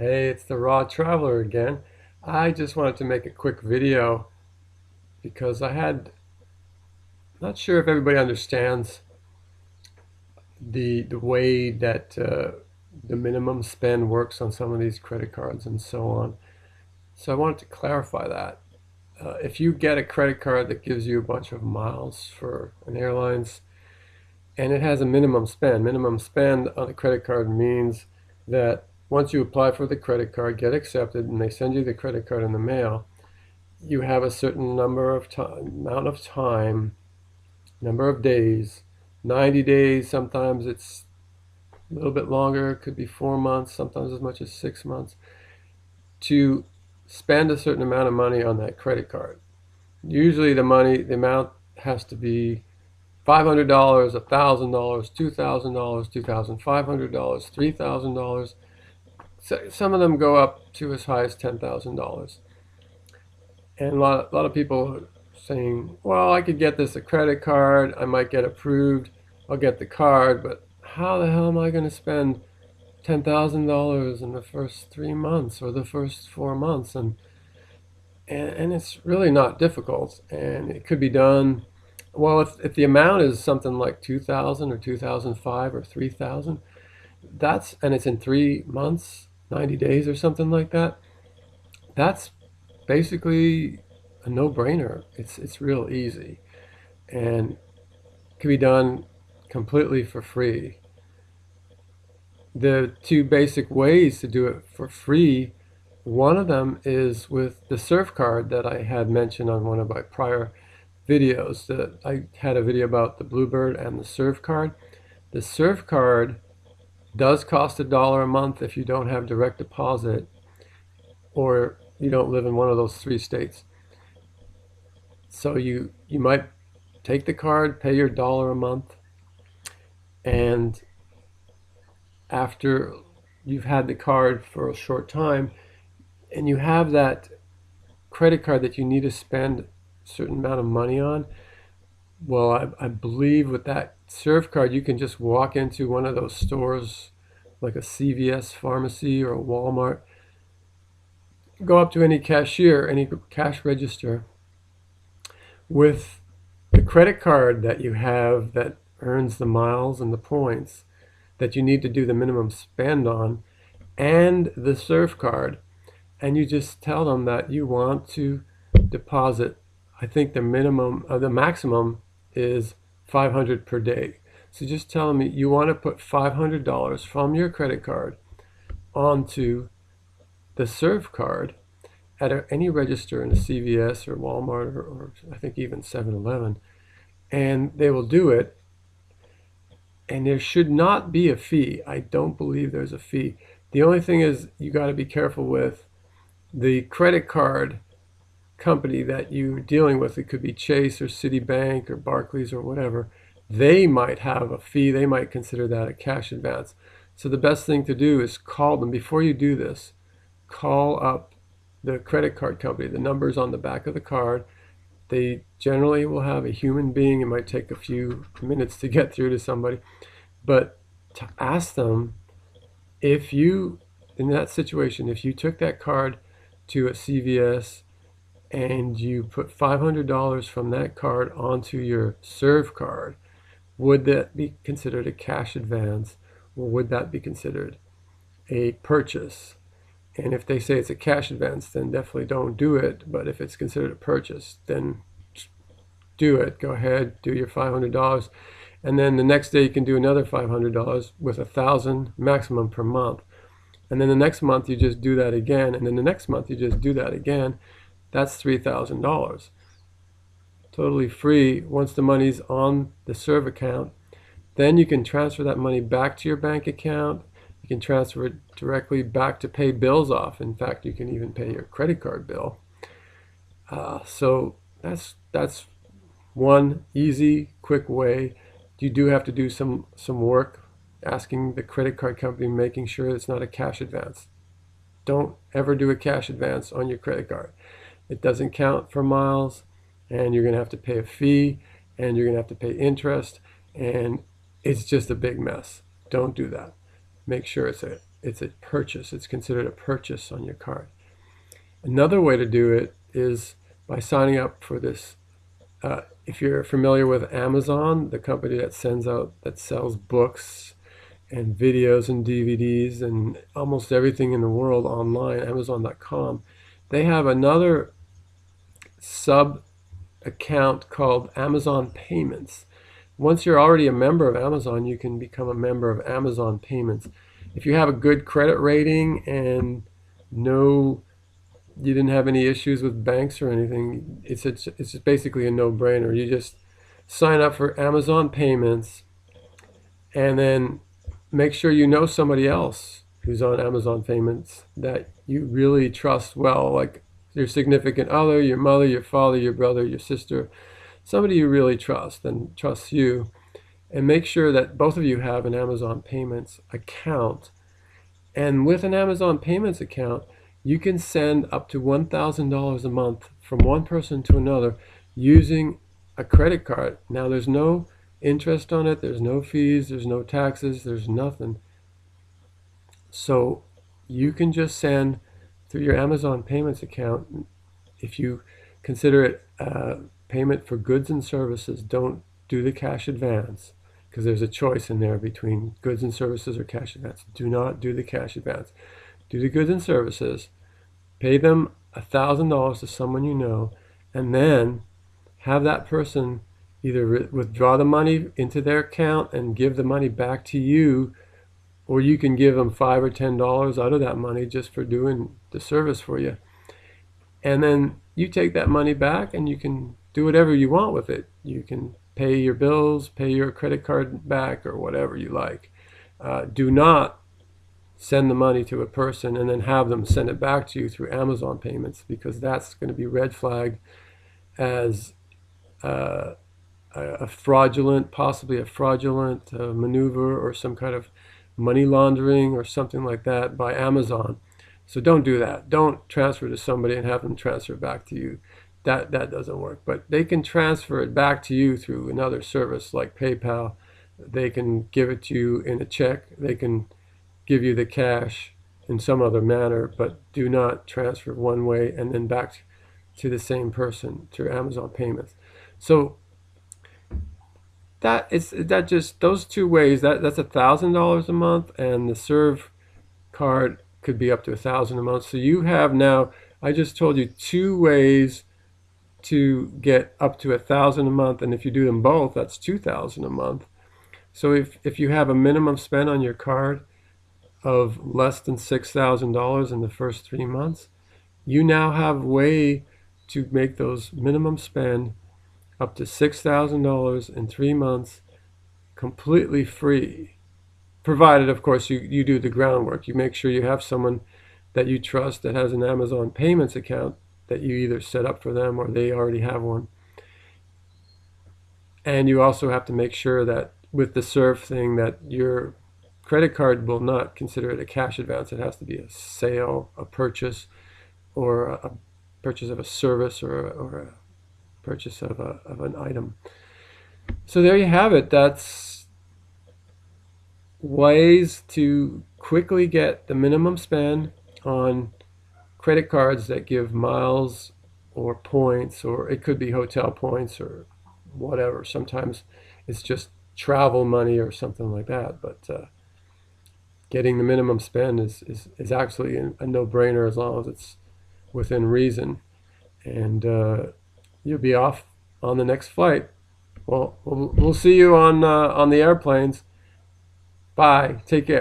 Hey, it's the Raw Traveler again. I just wanted to make a quick video because not sure if everybody understands the way that the minimum spend works on some of these credit cards and so on. So I wanted to clarify that. If you get a credit card that gives you a bunch of miles for an airlines and it has a minimum spend on a credit card means that once you apply for the credit card, get accepted, and they send you the credit card in the mail, you have a certain amount of time, number of days, 90 days, sometimes it's a little bit longer, it could be 4 months, sometimes as much as 6 months, to spend a certain amount of money on that credit card. Usually the amount has to be $500, $1,000, $2,000, $2,500, $3,000. So some of them go up to as high as $10,000. And a lot of people saying, well, I could get this a credit card, I might get approved, I'll get the card, but how the hell am I going to spend $10,000 in the first 3 months or the first 4 months? And it's really not difficult, and it could be done. Well, if the amount is something like 2,000 or 2,005 or 3,000, and it's in 3 months, 90 days or something like that, that's basically a no-brainer. It's real easy and can be done completely for free. The two basic ways to do it for free, one of them is with the Surf card that I had mentioned on one of my prior videos. That I had a video about the Bluebird and the Surf card. The Surf card does cost $1 a month if you don't have direct deposit or you don't live in one of those 3 states. So you might take the card, pay your $1 a month, and after you've had the card for a short time and you have that credit card that you need to spend a certain amount of money on, well, I believe with that Surf card you can just walk into one of those stores like a CVS pharmacy or a Walmart, go up to any cashier, any cash register, with the credit card that you have that earns the miles and the points that you need to do the minimum spend on, and the Surf card, and you just tell them that you want to deposit. I think the maximum is 500 per day. So just tell them you want to put $500 from your credit card onto the Surf card at any register in a CVS or Walmart or I think even 7-Eleven, and they will do it. And there should not be a fee. I don't believe there's a fee. The only thing is you got to be careful with the credit card company that you're dealing with. It could be Chase or Citibank or Barclays or whatever. They might have a fee. They might consider that a cash advance. So the best thing to do is call them before you do this. Call up the credit card company. The number's on the back of the card. They generally will have a human being. It might take a few minutes to get through to somebody, but to ask them, if you, in that situation, if you took that card to a CVS and you put $500 from that card onto your Surf card, would that be considered a cash advance, or would that be considered a purchase? And if they say it's a cash advance, then definitely don't do it. But if it's considered a purchase, then do it. Go ahead, do your $500. And then the next day you can do another $500 with $1,000 maximum per month. And then the next month you just do that again. And then the next month you just do that again. That's $3,000. Totally free once the money's on the Surf account. Then you can transfer that money back to your bank account. You can transfer it directly back to pay bills off. In fact, you can even pay your credit card bill. So that's one easy, quick way. You do have to do some work asking the credit card company, making sure it's not a cash advance. Don't ever do a cash advance on your credit card. It doesn't count for miles, and you're going to have to pay a fee, and you're going to have to pay interest, and it's just a big mess. Don't do that. Make sure it's a it's a purchase. It's considered a purchase on your card. Another way to do it is by signing up for this. If you're familiar with Amazon, the company that sells books and videos and DVDs and almost everything in the world online, Amazon.com, they have another sub account called Amazon Payments. Once you're already a member of Amazon, you can become a member of Amazon Payments. If you have a good credit rating and you didn't have any issues with banks or anything, it's just basically a no-brainer. You just sign up for Amazon Payments and then make sure you know somebody else who's on Amazon Payments that you really trust well, like your significant other, your mother, your father, your brother, your sister, somebody you really trust and trusts you. And make sure that both of you have an Amazon Payments account. And with an Amazon Payments account, you can send up to $1,000 a month from one person to another using a credit card. Now, there's no interest on it, there's no fees, there's no taxes, there's nothing. So you can just send through your Amazon Payments account. If you consider it payment for goods and services, don't do the cash advance, because there's a choice in there between goods and services or cash advance. Do not do the cash advance. Do the goods and services, pay them $1,000 to someone you know, and then have that person either withdraw the money into their account and give the money back to you, or you can give them $5 or $10 out of that money just for doing the service for you. And then you take that money back and you can do whatever you want with it. You can pay your bills, pay your credit card back, or whatever you like. Do not send the money to a person and then have them send it back to you through Amazon Payments, because that's going to be red flagged as a fraudulent, possibly a fraudulent maneuver or some kind of money laundering or something like that by Amazon. So don't do that. Don't transfer to somebody and have them transfer back to you. That doesn't work. But they can transfer it back to you through another service like PayPal. They can give it to you in a check. They can give you the cash in some other manner, but do not transfer one way and then back to the same person through Amazon Payments. So just those two ways. That's $1,000 a month, and the Serve card could be up to $1,000 a month. So you have now, I just told you 2 ways to get up to $1,000 a month, and if you do them both, that's $2,000 a month. So if you have a minimum spend on your card of less than $6,000 in the first 3 months, you now have a way to make those minimum spend up to $6,000 in 3 months completely free, provided, of course, you do the groundwork. You make sure you have someone that you trust that has an Amazon Payments account that you either set up for them or they already have one. And you also have to make sure that with the Serve thing that your credit card will not consider it a cash advance. It has to be a sale, a purchase, or a purchase of a service, or a purchase of an item. So there you have it. That's ways to quickly get the minimum spend on credit cards that give miles or points, or it could be hotel points or whatever. Sometimes it's just travel money or something like that. But getting the minimum spend is actually a no-brainer as long as it's within reason. And you'll be off on the next flight. Well, we'll see you on the airplanes. Bye. Take care.